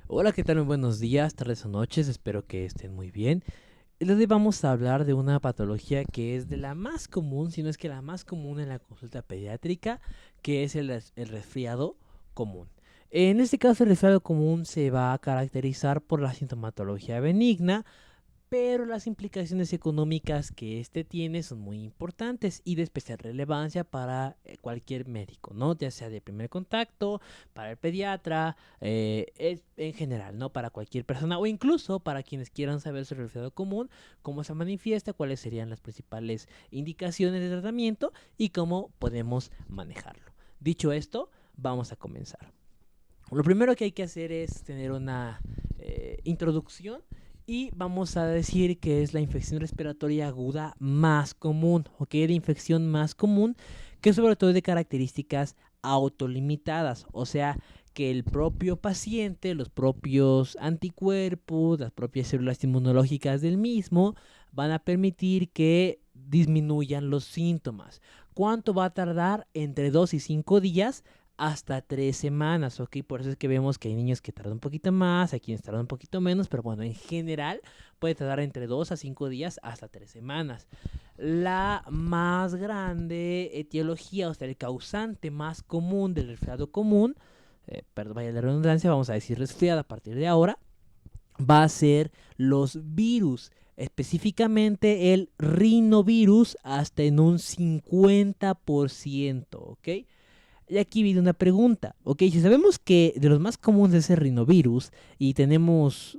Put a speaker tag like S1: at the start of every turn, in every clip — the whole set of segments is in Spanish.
S1: Hola, ¿qué tal? Muy buenos días, tardes o noches, espero que estén muy bien. El día de hoy vamos a hablar de una patología que es de la más común, si no es que la más común en la consulta pediátrica, que es el resfriado común. En este caso, el resfriado común se va a caracterizar por la sintomatología benigna, pero las implicaciones económicas que este tiene son muy importantes y de especial relevancia para cualquier médico, ¿no? Ya sea de primer contacto, para el pediatra, en general, ¿no? Para cualquier persona o incluso para quienes quieran saber sobre el resfriado común, cómo se manifiesta, cuáles serían las principales indicaciones de tratamiento y cómo podemos manejarlo. Dicho esto, vamos a comenzar. Lo primero que hay que hacer es tener una introducción y vamos a decir que es la infección respiratoria aguda más común, ¿ok? La infección más común que sobre todo es de características autolimitadas, o sea, que el propio paciente, los propios anticuerpos, las propias células inmunológicas del mismo van a permitir que disminuyan los síntomas. ¿Cuánto va a tardar? Entre 2 y 5 días hasta 3 semanas, ¿ok? Por eso es que vemos que hay niños que tardan un poquito más, hay quienes tardan un poquito menos, pero bueno, en general puede tardar entre 2 a 5 días hasta 3 semanas. La más grande etiología, o sea, el causante más común del resfriado común, perdón, vaya la redundancia, vamos a decir resfriado a partir de ahora, va a ser los virus, específicamente el rinovirus hasta en un 50%, ¿ok? Y aquí viene una pregunta, ¿ok? Si sabemos que de los más comunes es el rinovirus y tenemos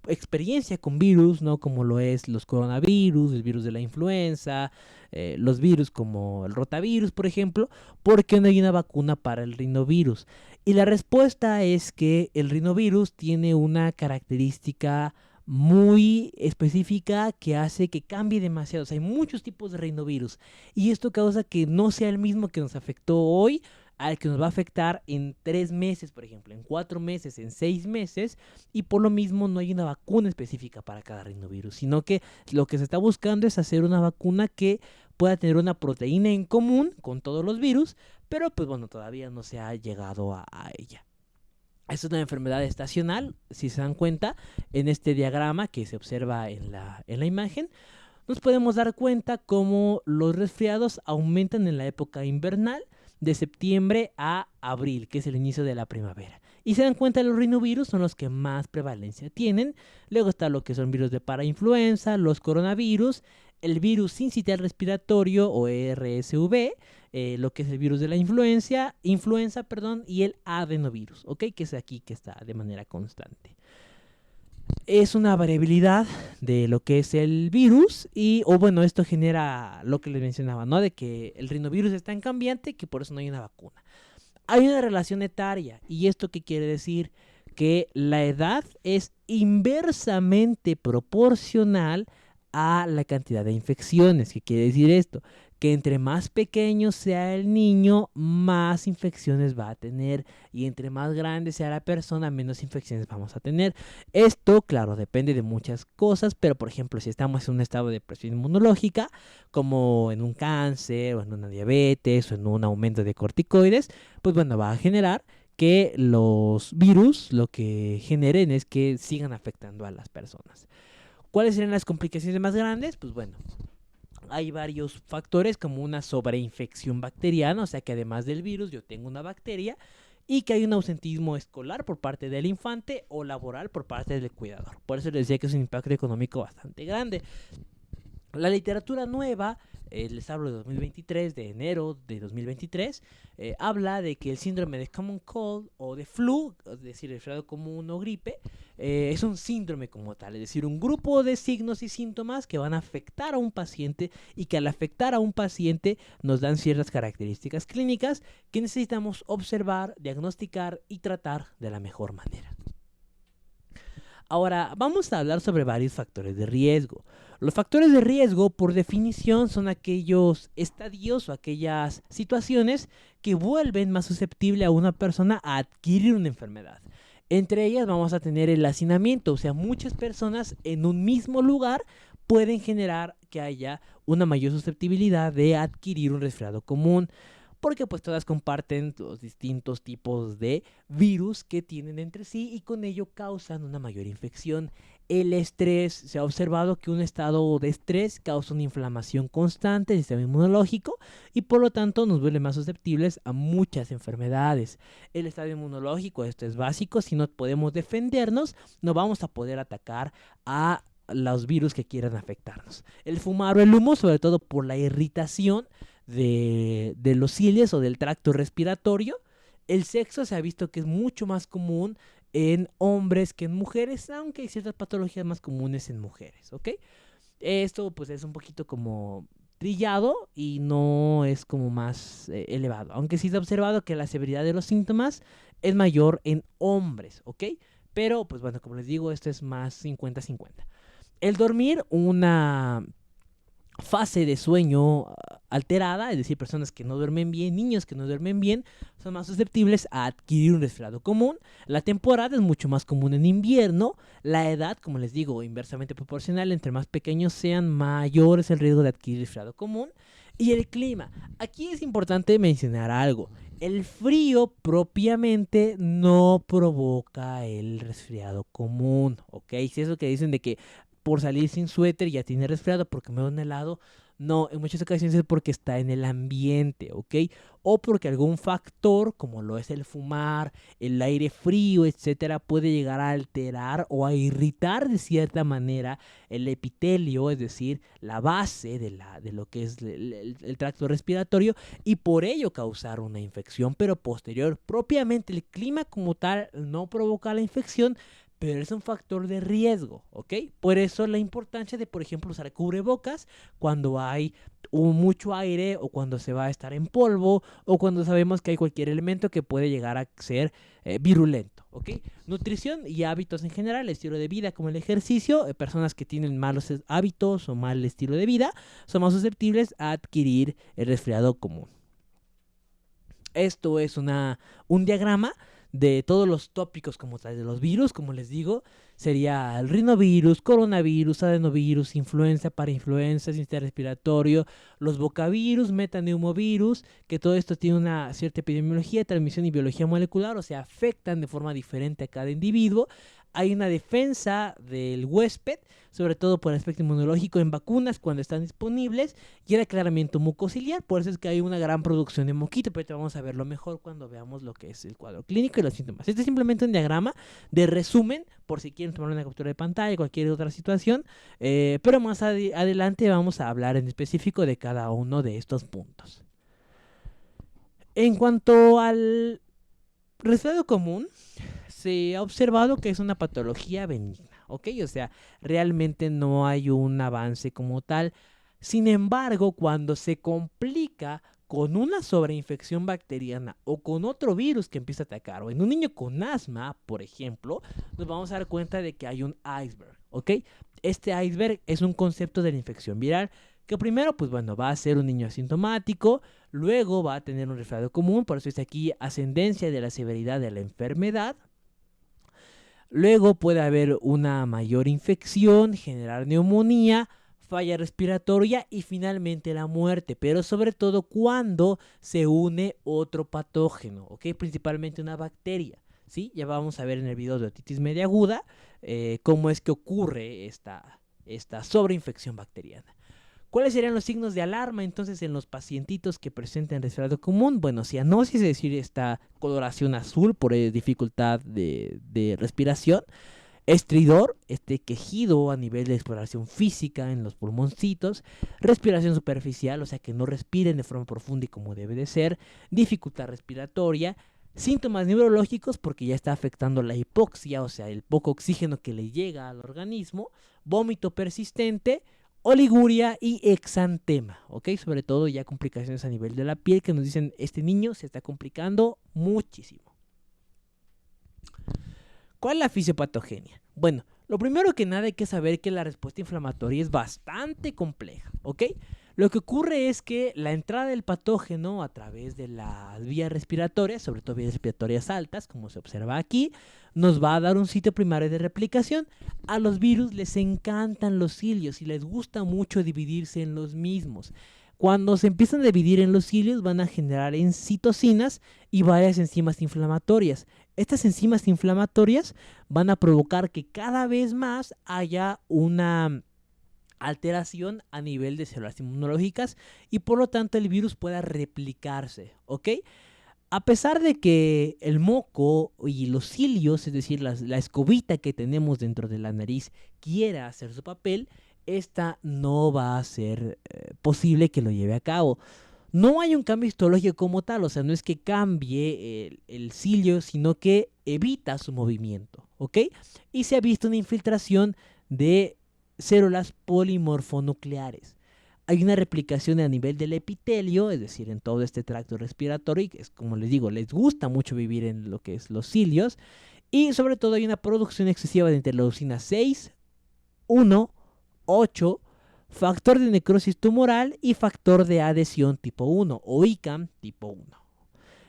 S1: experiencia con virus, ¿no? Como lo es los coronavirus, el virus de la influenza, los virus como el rotavirus, por ejemplo, ¿por qué no hay una vacuna para el rinovirus? Y la respuesta es que el rinovirus tiene una característica muy específica que hace que cambie demasiado. O sea, hay muchos tipos de rinovirus y esto causa que no sea el mismo que nos afectó hoy al que nos va a afectar en 3 meses, por ejemplo, en 4 meses, en 6 meses, y por lo mismo no hay una vacuna específica para cada rinovirus, sino que lo que se está buscando es hacer una vacuna que pueda tener una proteína en común con todos los virus, pero pues bueno, todavía no se ha llegado a ella. Es una enfermedad estacional, si se dan cuenta, en este diagrama que se observa en la imagen, nos podemos dar cuenta cómo los resfriados aumentan en la época invernal de septiembre a abril, que es el inicio de la primavera. Y se dan cuenta, los rinovirus son los que más prevalencia tienen. Luego está lo que son virus de parainfluenza, los coronavirus, el virus sincitial respiratorio o RSV, lo que es el virus de la influenza, perdón, y el adenovirus, ¿ok? Que es aquí que está de manera constante. Es una variabilidad de lo que es el virus y, o bueno, esto genera lo que les mencionaba, ¿no? De que el rinovirus es tan cambiante que por eso no hay una vacuna. Hay una relación etaria y esto qué quiere decir que la edad es inversamente proporcional a la cantidad de infecciones. ¿Qué quiere decir esto? Que entre más pequeño sea el niño, más infecciones va a tener. Y entre más grande sea la persona, menos infecciones vamos a tener. Esto, claro, depende de muchas cosas, pero por ejemplo, si estamos en un estado de presión inmunológica, como en un cáncer, o en una diabetes, o en un aumento de corticoides, pues bueno, va a generar que los virus lo que generen es que sigan afectando a las personas. ¿Cuáles serían las complicaciones más grandes? Pues bueno, hay varios factores como una sobreinfección bacteriana, o sea que además del virus yo tengo una bacteria y que hay un ausentismo escolar por parte del infante o laboral por parte del cuidador. Por eso les decía que es un impacto económico bastante grande. La literatura nueva, les hablo de 2023, de enero de 2023, habla de que el síndrome de common cold o de flu, es decir, resfriado común o gripe, es un síndrome como tal, es decir, un grupo de signos y síntomas que van a afectar a un paciente y que al afectar a un paciente nos dan ciertas características clínicas que necesitamos observar, diagnosticar y tratar de la mejor manera. Ahora, vamos a hablar sobre varios factores de riesgo. Los factores de riesgo, por definición, son aquellos estadios o aquellas situaciones que vuelven más susceptible a una persona a adquirir una enfermedad. Entre ellas vamos a tener el hacinamiento, o sea, muchas personas en un mismo lugar pueden generar que haya una mayor susceptibilidad de adquirir un resfriado común. porque pues todas comparten los distintos tipos de virus que tienen entre sí y con ello causan una mayor infección. El estrés, se ha observado que un estado de estrés causa una inflamación constante del sistema inmunológico y por lo tanto nos vuelve más susceptibles a muchas enfermedades. El estado inmunológico, esto es básico, si no podemos defendernos, no vamos a poder atacar a los virus que quieran afectarnos. El fumar o el humo, sobre todo por la irritación de los cilios o del tracto respiratorio. El sexo se ha visto que es mucho más común en hombres que en mujeres, aunque hay ciertas patologías más comunes en mujeres, ¿ok? Esto pues es un poquito como trillado y no es como más elevado, aunque sí se ha observado que la severidad de los síntomas es mayor en hombres, ¿ok? Pero pues bueno, como les digo, esto es más 50-50. El dormir, una fase de sueño alterada, es decir, personas que no duermen bien, niños que no duermen bien, son más susceptibles a adquirir un resfriado común. La temporada es mucho más común en invierno. La edad, como les digo, inversamente proporcional, entre más pequeños sean, mayor es el riesgo de adquirir resfriado común. Y el clima. Aquí es importante mencionar algo. El frío propiamente no provoca el resfriado común, ¿ok? Si eso que dicen de que por salir sin suéter ya tiene resfriado porque me da un helado. No, en muchas ocasiones es porque está en el ambiente, ¿ok? O porque algún factor, como lo es el fumar, el aire frío, etcétera, puede llegar a alterar o a irritar de cierta manera el epitelio, es decir, la base de lo que es el tracto respiratorio, y por ello causar una infección, pero posterior. Propiamente el clima como tal no provoca la infección, pero es un factor de riesgo, ¿ok? Por eso la importancia de, por ejemplo, usar cubrebocas cuando hay mucho aire o cuando se va a estar en polvo o cuando sabemos que hay cualquier elemento que puede llegar a ser virulento, ¿ok? Nutrición y hábitos en general, estilo de vida como el ejercicio, personas que tienen malos hábitos o mal estilo de vida son más susceptibles a adquirir el resfriado común. Esto es un diagrama de todos los tópicos como tal de los virus, como les digo, sería el rinovirus, coronavirus, adenovirus, influenza, parainfluenza, sistema respiratorio, los bocavirus, metaneumovirus, que todo esto tiene una cierta epidemiología, transmisión y biología molecular, o sea, afectan de forma diferente a cada individuo. Hay una defensa del huésped, sobre todo por el aspecto inmunológico en vacunas cuando están disponibles, y el aclaramiento mucociliar, por eso es que hay una gran producción de moquito, pero ahorita vamos a verlo mejor cuando veamos lo que es el cuadro clínico y los síntomas. Este es simplemente un diagrama de resumen, por si quieren tomar una captura de pantalla, cualquier otra situación, pero más adelante vamos a hablar en específico de cada uno de estos puntos. En cuanto al resfriado común, se ha observado que es una patología benigna, ¿ok? O sea, realmente no hay un avance como tal. Sin embargo, cuando se complica con una sobreinfección bacteriana o con otro virus que empieza a atacar, o en un niño con asma, por ejemplo, nos vamos a dar cuenta de que hay un iceberg, ¿ok? Este iceberg es un concepto de la infección viral que primero, pues bueno, va a ser un niño asintomático, luego va a tener un resfriado común, por eso es aquí ascendencia de la severidad de la enfermedad. Luego puede haber una mayor infección, generar neumonía, falla respiratoria y finalmente la muerte, pero sobre todo cuando se une otro patógeno, ¿ok? Principalmente una bacteria, ¿sí? Ya vamos a ver en el video de otitis media aguda cómo es que ocurre esta sobreinfección bacteriana. ¿Cuáles serían los signos de alarma entonces en los pacientitos que presentan resfriado común? Bueno, cianosis, es decir, esta coloración azul por dificultad de respiración. Estridor, este quejido a nivel de exploración física en los pulmoncitos. Respiración superficial, o sea que no respiren de forma profunda y como debe de ser. Dificultad respiratoria. Síntomas neurológicos porque ya está afectando la hipoxia, o sea, el poco oxígeno que le llega al organismo. Vómito persistente. Oliguria y exantema, ¿ok? Sobre todo ya complicaciones a nivel de la piel que nos dicen, este niño se está complicando muchísimo. ¿Cuál es la fisiopatogenia? Bueno, lo primero que nada hay que saber que la respuesta inflamatoria es bastante compleja, ¿ok? Lo que ocurre es que la entrada del patógeno a través de las vías respiratorias, sobre todo vías respiratorias altas, como se observa aquí, nos va a dar un sitio primario de replicación. A los virus les encantan los cilios y les gusta mucho dividirse en los mismos. Cuando se empiezan a dividir en los cilios van a generar en citocinas y varias enzimas inflamatorias. Estas enzimas inflamatorias van a provocar que cada vez más haya una alteración a nivel de células inmunológicas y por lo tanto el virus pueda replicarse, ¿ok? A pesar de que el moco y los cilios, es decir, la escobita que tenemos dentro de la nariz, quiera hacer su papel, esta no va a ser posible que lo lleve a cabo. No hay un cambio histológico como tal, o sea, no es que cambie el cilio, sino que evita su movimiento, ¿ok? Y se ha visto una infiltración de células polimorfonucleares. Hay una replicación a nivel del epitelio, es decir, en todo este tracto respiratorio, que es como les digo, les gusta mucho vivir en lo que es los cilios, y sobre todo hay una producción excesiva de interleucina 6, 1, 8, factor de necrosis tumoral y factor de adhesión tipo 1 o ICAM tipo 1.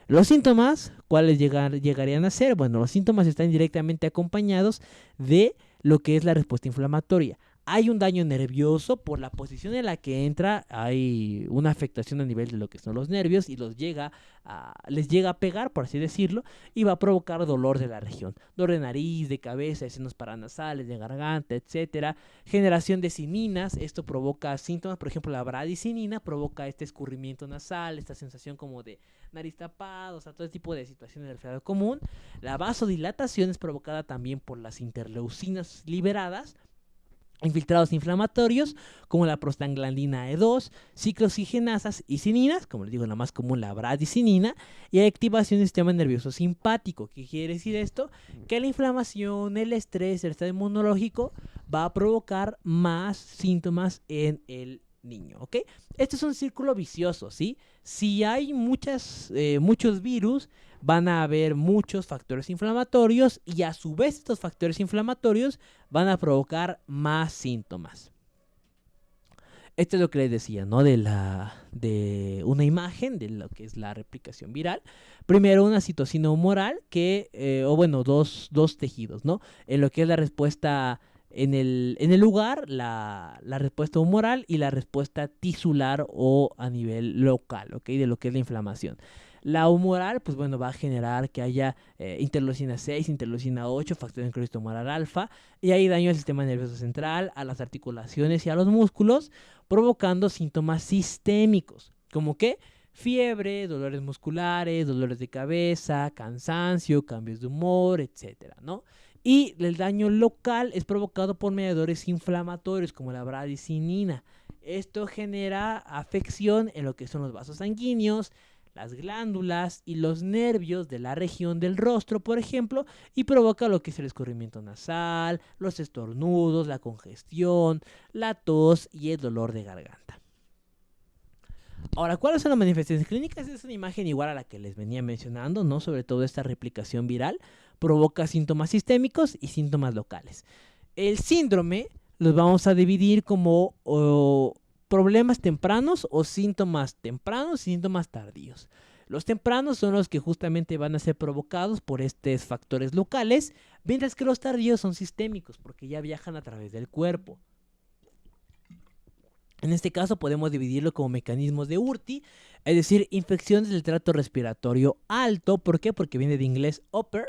S1: Los síntomas, ¿cuáles llegarían a ser? Bueno, los síntomas están directamente acompañados de lo que es la respuesta inflamatoria. Hay un daño nervioso por la posición en la que entra, hay una afectación a nivel de lo que son los nervios y les llega a pegar, por así decirlo, y va a provocar dolor de la región. Dolor de nariz, de cabeza, de senos paranasales, de garganta, etcétera. Generación de sininas, esto provoca síntomas, por ejemplo, la bradicinina provoca este escurrimiento nasal, esta sensación como de nariz tapada, o sea, todo tipo de situaciones del resfriado común. La vasodilatación es provocada también por las interleucinas liberadas, infiltrados inflamatorios como la prostaglandina E2, ciclooxigenasas y cininas, como les digo, la más común, la bradicinina, y activación del sistema nervioso simpático. ¿Qué quiere decir esto? Que la inflamación, el estrés, el estado inmunológico va a provocar más síntomas en el niño, ¿ok? Este es un círculo vicioso, ¿sí? Si hay muchos virus, van a haber muchos factores inflamatorios y a su vez estos factores inflamatorios van a provocar más síntomas. Esto es lo que les decía, ¿no? De una imagen de lo que es la replicación viral. Primero una citocina humoral dos tejidos, ¿no? En lo que es la respuesta en el lugar, la respuesta humoral y la respuesta tisular o a nivel local, ¿ok? De lo que es la inflamación. La humoral, pues bueno, va a generar que haya interleucina 6, interleucina 8, factor de necrosis tumoral alfa, y hay daño al sistema nervioso central, a las articulaciones y a los músculos, provocando síntomas sistémicos, como que fiebre, dolores musculares, dolores de cabeza, cansancio, cambios de humor, etcétera, ¿no? Y el daño local es provocado por mediadores inflamatorios como la bradicinina. Esto genera afección en lo que son los vasos sanguíneos, las glándulas y los nervios de la región del rostro, por ejemplo, y provoca lo que es el escurrimiento nasal, los estornudos, la congestión, la tos y el dolor de garganta. Ahora, ¿cuáles son las manifestaciones clínicas? Es una imagen igual a la que les venía mencionando, ¿no? Sobre todo esta replicación viral provoca síntomas sistémicos y síntomas locales. El síndrome los vamos a dividir como problemas tempranos o síntomas tempranos y síntomas tardíos. Los tempranos son los que justamente van a ser provocados por estos factores locales, mientras que los tardíos son sistémicos porque ya viajan a través del cuerpo. En este caso podemos dividirlo como mecanismos de Urti, es decir, infecciones del tracto respiratorio alto. ¿Por qué? Porque viene de inglés upper.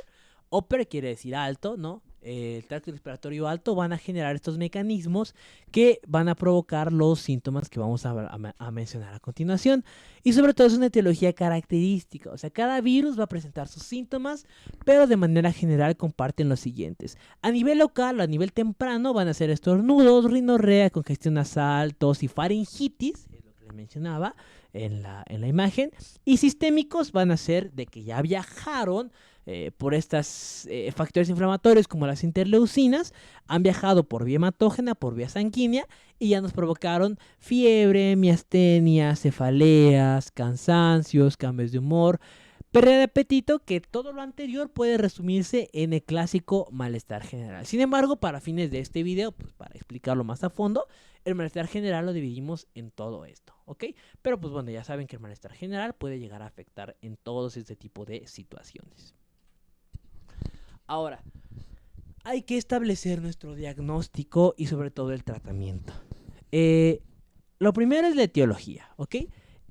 S1: Upper quiere decir alto, ¿no? El tracto respiratorio alto van a generar estos mecanismos que van a provocar los síntomas que vamos a mencionar a continuación. Y sobre todo es una etiología característica, o sea, cada virus va a presentar sus síntomas, pero de manera general comparten los siguientes. A nivel local o a nivel temprano van a ser estornudos, rinorrea, congestión nasal, tos y faringitis, es lo que les mencionaba en la imagen. Y sistémicos van a ser de que ya viajaron por estos factores inflamatorios como las interleucinas, han viajado por vía hematógena, por vía sanguínea y ya nos provocaron fiebre, miastenia, cefaleas, cansancios, cambios de humor, pérdida de apetito, que todo lo anterior puede resumirse en el clásico malestar general. Sin embargo, para fines de este video, pues para explicarlo más a fondo, el malestar general lo dividimos en todo esto, ¿ok? Pero pues bueno, ya saben que el malestar general puede llegar a afectar en todos este tipo de situaciones. Ahora, hay que establecer nuestro diagnóstico y sobre todo el tratamiento. Lo primero es la etiología, ¿ok?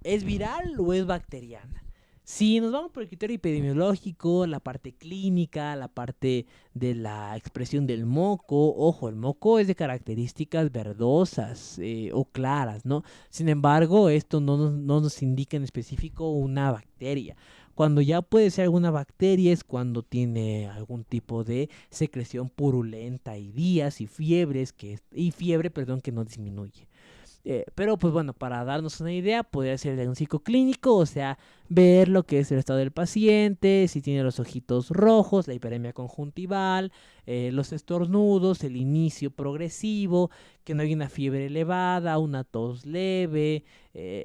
S1: ¿Es viral o es bacteriana? Si nos vamos por el criterio epidemiológico, la parte clínica, la parte de la expresión del moco, ojo, el moco es de características verdosas o claras, ¿no? Sin embargo, esto no nos indica en específico una bacteria. Cuando ya puede ser alguna bacteria es cuando tiene algún tipo de secreción purulenta y días y fiebres y fiebre, perdón, que no disminuye. Pero pues bueno, para darnos una idea, podría ser el diagnóstico clínico, o sea, ver lo que es el estado del paciente, si tiene los ojitos rojos, la hiperemia conjuntival, los estornudos, el inicio progresivo, que no hay una fiebre elevada, una tos leve, eh,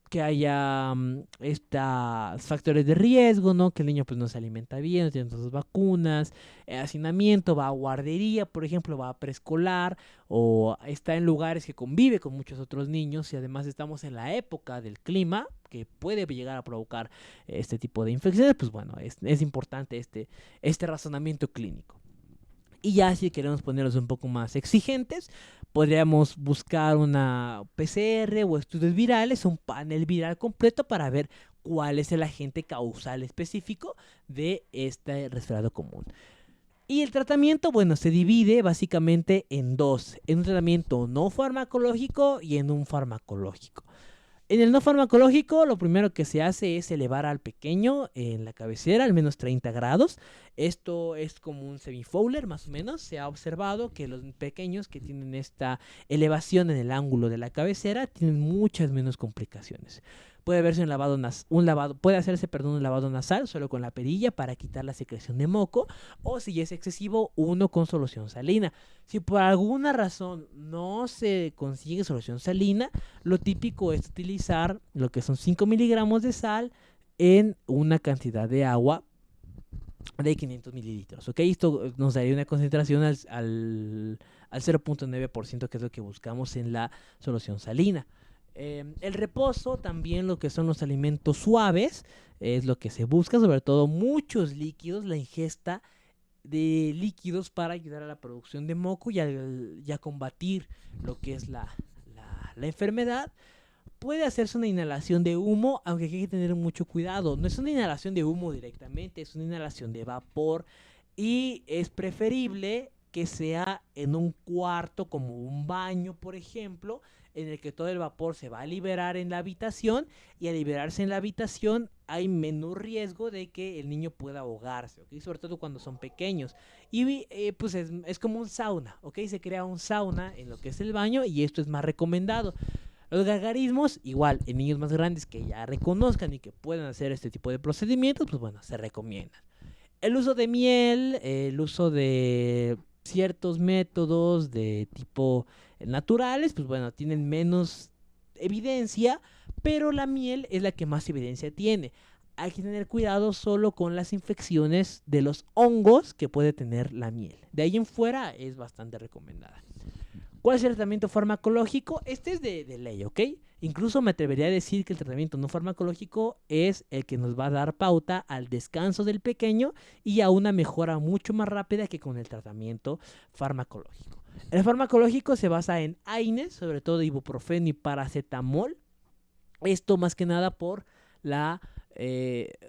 S1: que haya estos factores de riesgo, ¿no? Que el niño pues no se alimenta bien, no tiene sus vacunas, hacinamiento, va a guardería, por ejemplo, va a preescolar o está en lugares que convive con muchos otros niños y además estamos en la época del clima que puede llegar a provocar este tipo de infecciones, pues bueno, es importante este razonamiento clínico. Y ya si queremos ponerlos un poco más exigentes, podríamos buscar una PCR o estudios virales, un panel viral completo para ver cuál es el agente causal específico de este resfriado común. Y el tratamiento, bueno, se divide básicamente en dos, en un tratamiento no farmacológico y en un farmacológico. En el no farmacológico, lo primero que se hace es elevar al pequeño en la cabecera al menos 30 grados. Esto es como un semifowler, más o menos. Se ha observado que los pequeños que tienen esta elevación en el ángulo de la cabecera tienen muchas menos complicaciones. Puede verse puede hacerse, un lavado nasal solo con la perilla para quitar la secreción de moco, o si es excesivo, uno con solución salina. Si por alguna razón no se consigue solución salina, lo típico es utilizar lo que son 5 miligramos de sal en una cantidad de agua de 500 mililitros, ¿ok? Esto nos daría una concentración al 0.9%, que es lo que buscamos en la solución salina. El reposo, también lo que son los alimentos suaves, es lo que se busca, sobre todo muchos líquidos, la ingesta de líquidos para ayudar a la producción de moco y a combatir lo que es la enfermedad. Puede hacerse una inhalación de humo, aunque hay que tener mucho cuidado. No es una inhalación de humo directamente, es una inhalación de vapor y es preferible que sea en un cuarto como un baño, por ejemplo, en el que todo el vapor se va a liberar en la habitación y al liberarse en la habitación hay menor riesgo de que el niño pueda ahogarse, ¿ok? Sobre todo cuando son pequeños. Y pues es como un sauna, ¿ok? Se crea un sauna en lo que es el baño y esto es más recomendado. Los gargarismos, igual, en niños más grandes que ya reconozcan y que puedan hacer este tipo de procedimientos, pues bueno, se recomiendan. El uso de miel, el uso de ciertos métodos de tipo naturales, pues bueno, tienen menos evidencia, pero la miel es la que más evidencia tiene. Hay que tener cuidado solo con las infecciones de los hongos que puede tener la miel. De ahí en fuera es bastante recomendada. ¿Cuál es el tratamiento farmacológico? Este es de ley, ¿ok? Incluso me atrevería a decir que el tratamiento no farmacológico es el que nos va a dar pauta al descanso del pequeño y a una mejora mucho más rápida que con el tratamiento farmacológico. El farmacológico se basa en AINES, sobre todo ibuprofeno y paracetamol. Esto más que nada por la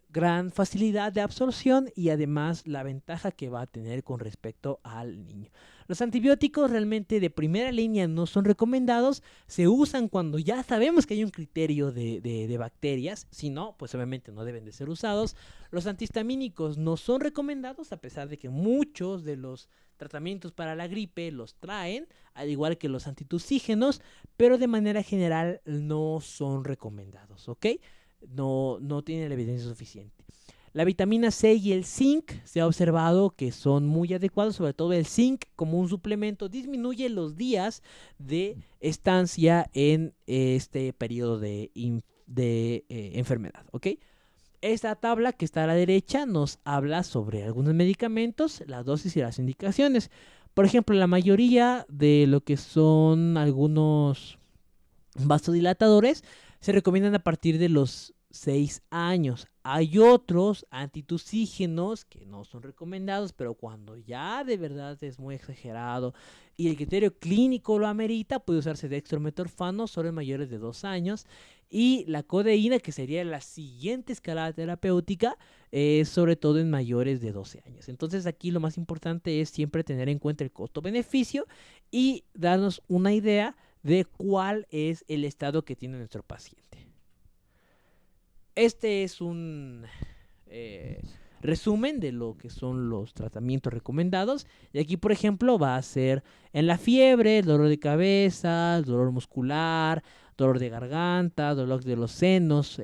S1: gran facilidad de absorción y además la ventaja que va a tener con respecto al niño. Los antibióticos realmente de primera línea no son recomendados, se usan cuando ya sabemos que hay un criterio de bacterias, si no, pues obviamente no deben de ser usados. Los antihistamínicos no son recomendados a pesar de que muchos de los tratamientos para la gripe los traen, al igual que los antitusígenos, pero de manera general no son recomendados, ¿ok? No tiene la evidencia suficiente. La vitamina C y el zinc se ha observado que son muy adecuados, sobre todo el zinc como un suplemento disminuye los días de estancia en este periodo de enfermedad, ¿ok? Esta tabla que está a la derecha nos habla sobre algunos medicamentos, la dosis y las indicaciones. Por ejemplo, la mayoría de lo que son algunos vasodilatadores se recomiendan a partir de los 6 años. Hay otros antitusígenos que no son recomendados, pero cuando ya de verdad es muy exagerado y el criterio clínico lo amerita, puede usarse dextrometorfano solo en mayores de 2 años. Y la codeína, que sería la siguiente escalada terapéutica, sobre todo en mayores de 12 años. Entonces aquí lo más importante es siempre tener en cuenta el costo-beneficio y darnos una idea de cuál es el estado que tiene nuestro paciente. Este es un resumen de lo que son los tratamientos recomendados. Y aquí, por ejemplo, va a ser en la fiebre, dolor de cabeza, dolor muscular, dolor de garganta, dolor de los senos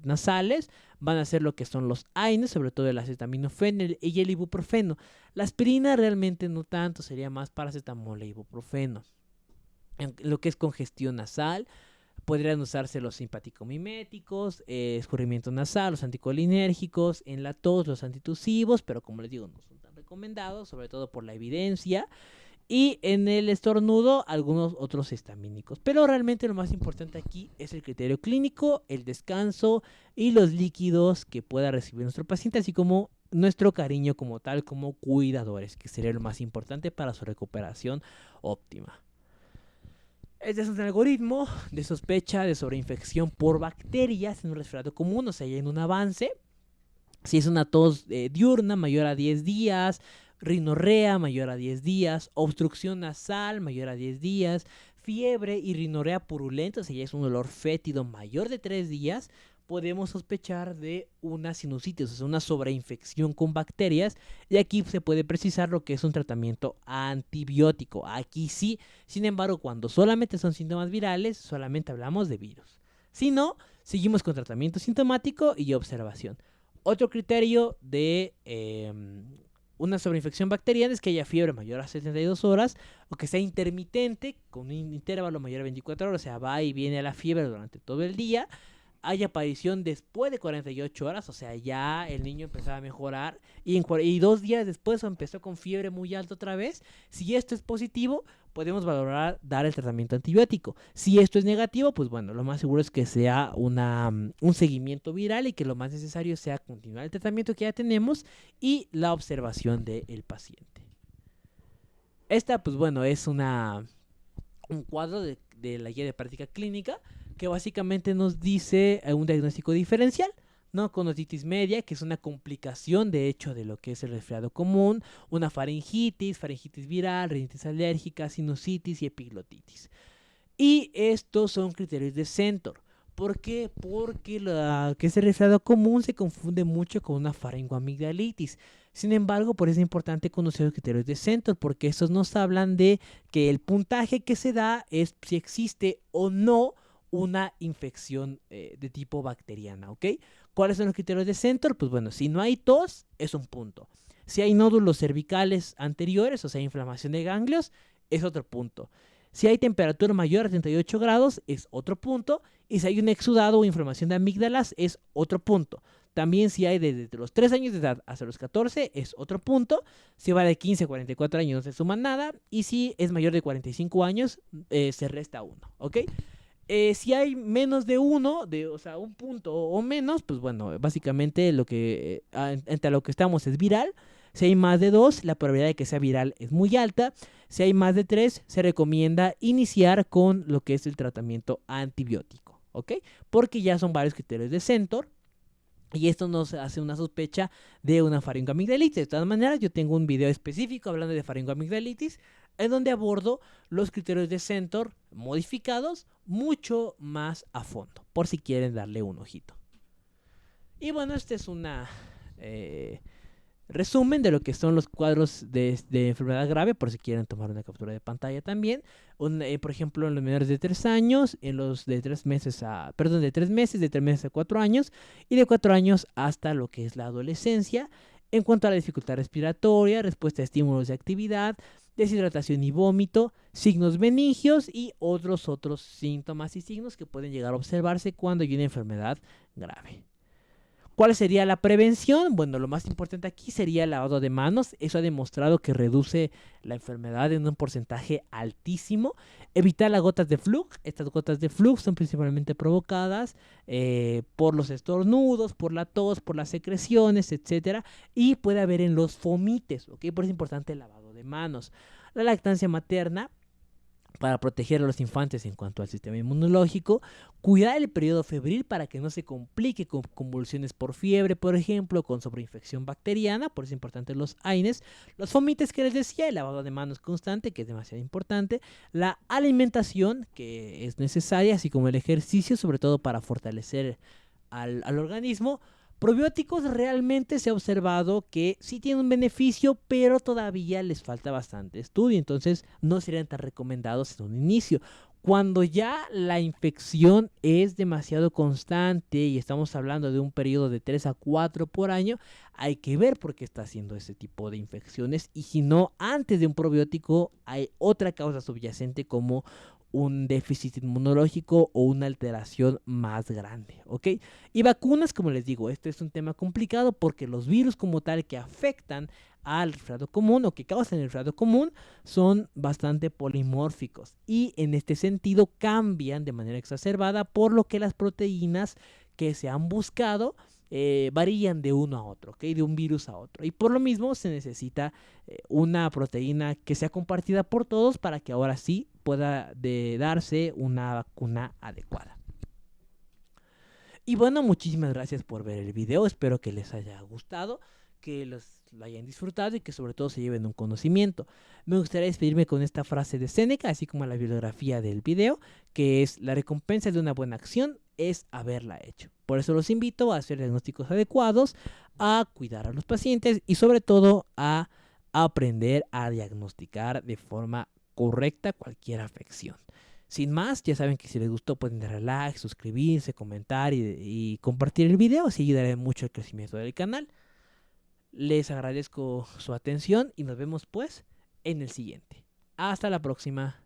S1: nasales. Van a ser lo que son los AINES, sobre todo el acetaminofén y el ibuprofeno. La aspirina realmente no tanto, sería más paracetamol e ibuprofeno. En lo que es congestión nasal, podrían usarse los simpaticomiméticos, escurrimiento nasal, los anticolinérgicos, en la tos, los antitusivos, pero como les digo, no son tan recomendados, sobre todo por la evidencia. Y en el estornudo, algunos otros histamínicos. Pero realmente lo más importante aquí es el criterio clínico, el descanso y los líquidos que pueda recibir nuestro paciente, así como nuestro cariño como tal, como cuidadores, que sería lo más importante para su recuperación óptima. Este es un algoritmo de sospecha de sobreinfección por bacterias en un resfriado común, o sea, ya en un avance. Si es una tos diurna mayor a 10 días, rinorrea mayor a 10 días, obstrucción nasal mayor a 10 días, fiebre y rinorrea purulenta, o sea, ya es un dolor fétido mayor de 3 días, podemos sospechar de una sinusitis, o sea, una sobreinfección con bacterias. Y aquí se puede precisar lo que es un tratamiento antibiótico. Aquí sí, sin embargo, cuando solamente son síntomas virales, solamente hablamos de virus. Si no, seguimos con tratamiento sintomático y observación. Otro criterio de una sobreinfección bacteriana es que haya fiebre mayor a 72 horas o que sea intermitente, con un intervalo mayor a 24 horas, o sea, va y viene a la fiebre durante todo el día. Hay aparición después de 48 horas, o sea, ya el niño empezaba a mejorar y 2 días después empezó con fiebre muy alta otra vez. Si esto es positivo, podemos valorar dar el tratamiento antibiótico. Si esto es negativo, pues bueno, lo más seguro es que sea un seguimiento viral y que lo más necesario sea continuar el tratamiento que ya tenemos y la observación del paciente. Esta, pues bueno, es un cuadro de la guía de práctica clínica que básicamente nos dice un diagnóstico diferencial, ¿no? Con otitis media, que es una complicación de hecho de lo que es el resfriado común, una faringitis viral, rinitis alérgica, sinusitis y epiglotitis. Y estos son criterios de Centor. ¿Por qué? Porque que es el resfriado común se confunde mucho con una faringoamigdalitis. Sin embargo, por eso es importante conocer los criterios de Centor, porque estos nos hablan de que el puntaje que se da es si existe o no una infección de tipo bacteriana, ¿ok? ¿Cuáles son los criterios de Centor? Pues bueno, si no hay tos, es un punto. Si hay nódulos cervicales anteriores, o sea, inflamación de ganglios, es otro punto. Si hay temperatura mayor a 38 grados, es otro punto. Y si hay un exudado o inflamación de amígdalas, es otro punto. También si hay desde los 3 años de edad hasta los 14, es otro punto. Si va de 15 a 44 años, no se suma nada. Y si es mayor de 45 años, se resta 1, ¿ok? Si hay menos de 1, o sea, un punto o menos, pues bueno, básicamente lo que entre lo que estamos es viral. Si hay más de 2, la probabilidad de que sea viral es muy alta. Si hay más de 3, se recomienda iniciar con lo que es el tratamiento antibiótico, ¿ok? Porque ya son varios criterios de Centor. Y esto nos hace una sospecha de una faringoamigdalitis. De todas maneras, yo tengo un video específico hablando de faringoamigdalitis, en donde abordo los criterios de Centor modificados mucho más a fondo, por si quieren darle un ojito. Y bueno, este es una resumen de lo que son los cuadros de enfermedad grave, por si quieren tomar una captura de pantalla también. Por ejemplo, en los menores de 3 años, en los de 3 meses de 3 meses a 4 años, y de 4 años hasta lo que es la adolescencia. En cuanto a la dificultad respiratoria, respuesta a estímulos de actividad, deshidratación y vómito, signos meningios y otros síntomas y signos que pueden llegar a observarse cuando hay una enfermedad grave. ¿Cuál sería la prevención? Bueno, lo más importante aquí sería el lavado de manos. Eso ha demostrado que reduce la enfermedad en un porcentaje altísimo. Evitar las gotas de flux. Estas gotas de flux son principalmente provocadas por los estornudos, por la tos, por las secreciones, etcétera. Y puede haber en los fomites, ¿ok? Por eso es importante el lavado de manos. La lactancia materna, para proteger a los infantes en cuanto al sistema inmunológico, cuidar el periodo febril para que no se complique con convulsiones por fiebre, por ejemplo, con sobreinfección bacteriana, por eso es importante los AINES, los fomites que les decía, el lavado de manos constante, que es demasiado importante, la alimentación, que es necesaria, así como el ejercicio, sobre todo para fortalecer al organismo. Probióticos, realmente se ha observado que sí tienen un beneficio, pero todavía les falta bastante estudio, entonces no serían tan recomendados en un inicio. Cuando ya la infección es demasiado constante y estamos hablando de un periodo de 3 a 4 por año, hay que ver por qué está haciendo ese tipo de infecciones, y si no, antes de un probiótico hay otra causa subyacente como un déficit inmunológico o una alteración más grande, ¿ok? Y vacunas, como les digo, este es un tema complicado porque los virus como tal que afectan al resfriado común o que causan el resfriado común son bastante polimórficos y en este sentido cambian de manera exacerbada, por lo que las proteínas que se han buscado varían de uno a otro, ¿ok? De un virus a otro. Y por lo mismo se necesita una proteína que sea compartida por todos para que ahora sí pueda darse una vacuna adecuada. Y bueno, muchísimas gracias por ver el video. Espero que les haya gustado, que lo hayan disfrutado y que sobre todo se lleven un conocimiento. Me gustaría despedirme con esta frase de Séneca, así como la bibliografía del video, que es: la recompensa de una buena acción es haberla hecho. Por eso los invito a hacer diagnósticos adecuados, a cuidar a los pacientes y sobre todo a aprender a diagnosticar de forma correcta cualquier afección. Sin más, ya saben que si les gustó pueden darle like, suscribirse, comentar y compartir el video, así ayudaré mucho al crecimiento del canal. Les agradezco su atención y nos vemos pues en el siguiente. Hasta la próxima.